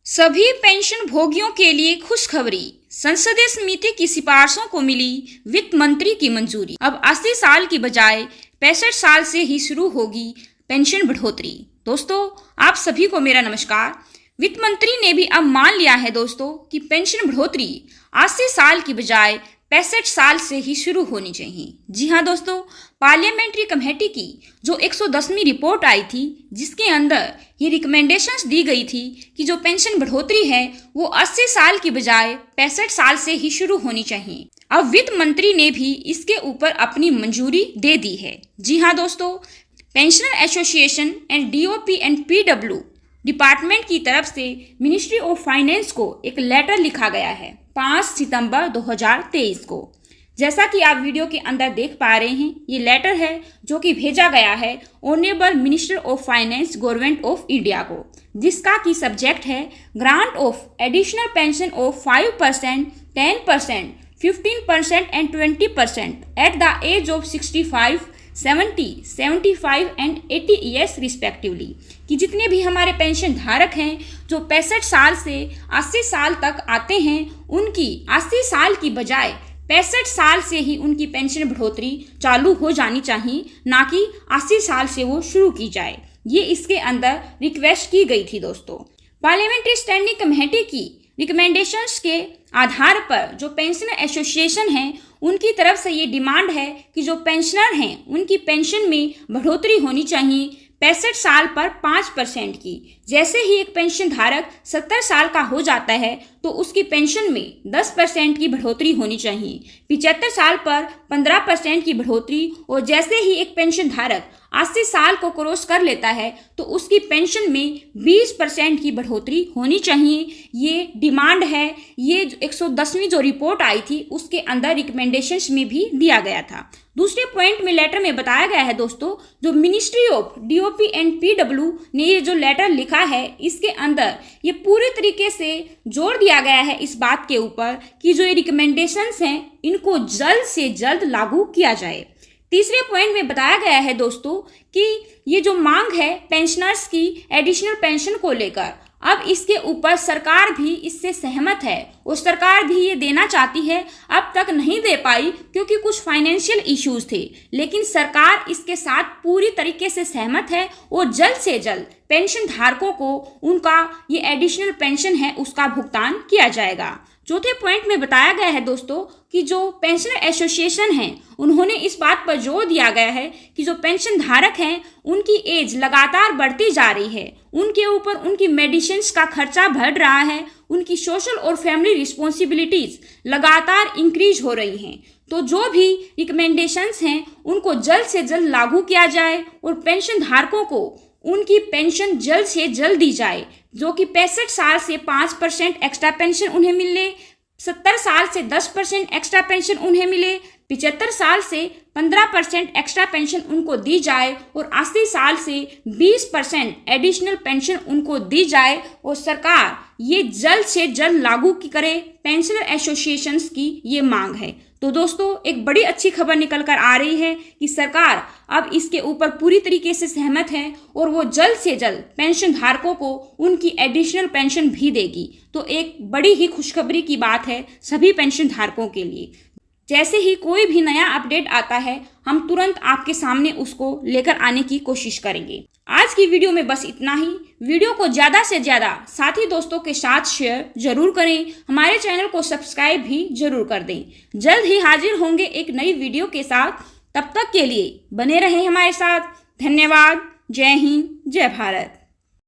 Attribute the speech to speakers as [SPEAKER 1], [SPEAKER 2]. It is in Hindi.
[SPEAKER 1] सभी पेंशन भोगियों के लिए खुशखबरी। संसदीय समिति की सिफारिशों को मिली वित्त मंत्री की मंजूरी। अब 80 साल की बजाय 65 साल से ही शुरू होगी पेंशन बढ़ोतरी। दोस्तों, आप सभी को मेरा नमस्कार। वित्त मंत्री ने भी अब मान लिया है दोस्तों कि पेंशन बढ़ोतरी 80 साल की बजाय 65 साल से ही शुरू होनी चाहिए। जी हाँ दोस्तों, पार्लियामेंट्री कमेटी की जो 110वीं रिपोर्ट आई थी, जिसके अंदर ये रिकमेंडेशंस दी गई थी कि जो पेंशन बढ़ोतरी है वो 80 साल की बजाय 65 साल से ही शुरू होनी चाहिए। अब वित्त मंत्री ने भी इसके ऊपर अपनी मंजूरी दे दी है। जी हाँ दोस्तों, pensioner association and DOP and PW department की तरफ से मिनिस्ट्री ऑफ फाइनेंस को एक लेटर लिखा गया है 5 सितंबर 2023 को। जैसा कि आप वीडियो के अंदर देख पा रहे हैं, ये लेटर है जो कि भेजा गया है honourable minister of finance government of India को, जिसका की सब्जेक्ट है grant of additional pension of 5%, 10%, 15% and 20% at the age of 65, 70, 75 and 80 years respectively. कि जितने भी हमारे पेंशन धारक हैं जो 65 साल से 80 साल तक आते हैं, उनकी 80 साल की बजाय 65 साल से ही उनकी पेंशन बढ़ोतरी चालू हो जानी चाहिए, ना कि 80 साल से वो शुरू की जाए। ये इसके अंदर रिक्वेस्ट की गई थी दोस्तों। पार्लियामेंट्री स्टैंडिंग कमेटी की रिकमेंडेशंस के आधार पर जो पेंशनर एसोसिएशन हैं, उनकी तरफ से ये डिमांड है कि जो पेंशनर हैं उनकी पेंशन में बढ़ोतरी होनी चाहिए 65 साल पर 5% की। जैसे ही एक पेंशन धारक 70 साल का हो जाता है तो उसकी पेंशन में 10% की बढ़ोतरी होनी चाहिए, 75 साल पर 15% की बढ़ोतरी, और जैसे ही एक पेंशन धारक 80 साल को क्रॉस कर लेता है तो उसकी पेंशन में 20% की बढ़ोतरी होनी चाहिए। ये डिमांड है। ये 110वीं जो रिपोर्ट आई थी उसके अंदर रिकमेंडेशंस में भी दिया गया था। दूसरे पॉइंट में लेटर में बताया गया है दोस्तों, जो ministry of DOP and PW ने ये जो लेटर लिखा है, इसके अंदर ये पूरी तरीके से जोर दिया गया है इस बात के ऊपर कि जो ये रिकमेंडेशंस हैं इनको जल्द से जल्द लागू किया जाए। तीसरे पॉइंट में बताया गया है दोस्तों कि ये जो मांग है पेंशनर्स की एडिशनल पेंशन को लेकर, अब इसके ऊपर सरकार भी इससे सहमत है और सरकार भी ये देना चाहती है। अब तक नहीं दे पाई क्योंकि कुछ फाइनेंशियल इश्यूज थे, लेकिन सरकार इसके साथ पूरी तरीके से सहमत है और जल्द से जल्द पेंशन धारकों को उनका ये एडिशनल पेंशन है उसका भुगतान किया जाएगा। चौथे पॉइंट में बताया गया है दोस्तों कि जो पेंशनर एसोसिएशन हैं, उन्होंने इस बात पर जोर दिया गया है कि जो पेंशन धारक हैं उनकी एज लगातार बढ़ती जा रही है, उनके ऊपर उनकी मेडिसिन्स का खर्चा बढ़ रहा है, उनकी सोशल और फैमिली रिस्पॉन्सिबिलिटीज लगातार इंक्रीज हो रही हैं। तो जो भी रिकमेंडेशंस हैं उनको जल्द से जल्द लागू किया जाए और पेंशन धारकों को उनकी पेंशन जल्द से जल्द दी जाए, जो कि 65 साल से 5% एक्स्ट्रा पेंशन उन्हें मिले, 70 साल से 10% एक्स्ट्रा पेंशन उन्हें मिले, 75 साल से 15% एक्स्ट्रा पेंशन उनको दी जाए और 80 साल से 20% एडिशनल पेंशन उनको दी जाए, और सरकार ये जल्द से जल्द लागू करे। पेंशनर एसोसिएशंस की ये मांग है। तो दोस्तों, एक बड़ी अच्छी खबर निकल कर आ रही है कि सरकार अब इसके ऊपर पूरी तरीके से सहमत है और वो जल्द से जल्द पेंशन धारकों को उनकी एडिशनल पेंशन भी देगी। तो एक बड़ी ही खुशखबरी की बात है सभी पेंशन धारकों के लिए। जैसे ही कोई भी नया अपडेट आता है, हम तुरंत आपके सामने उसको लेकर आने की कोशिश करेंगे। आज की वीडियो में बस इतना ही। वीडियो को ज़्यादा से ज़्यादा साथी दोस्तों के साथ शेयर जरूर करें। हमारे चैनल को सब्सक्राइब भी जरूर कर दें। जल्द ही हाजिर होंगे एक नई वीडियो के साथ। तब तक के लिए बने रहें हमारे साथ। धन्यवाद। जय हिंद, जय भारत।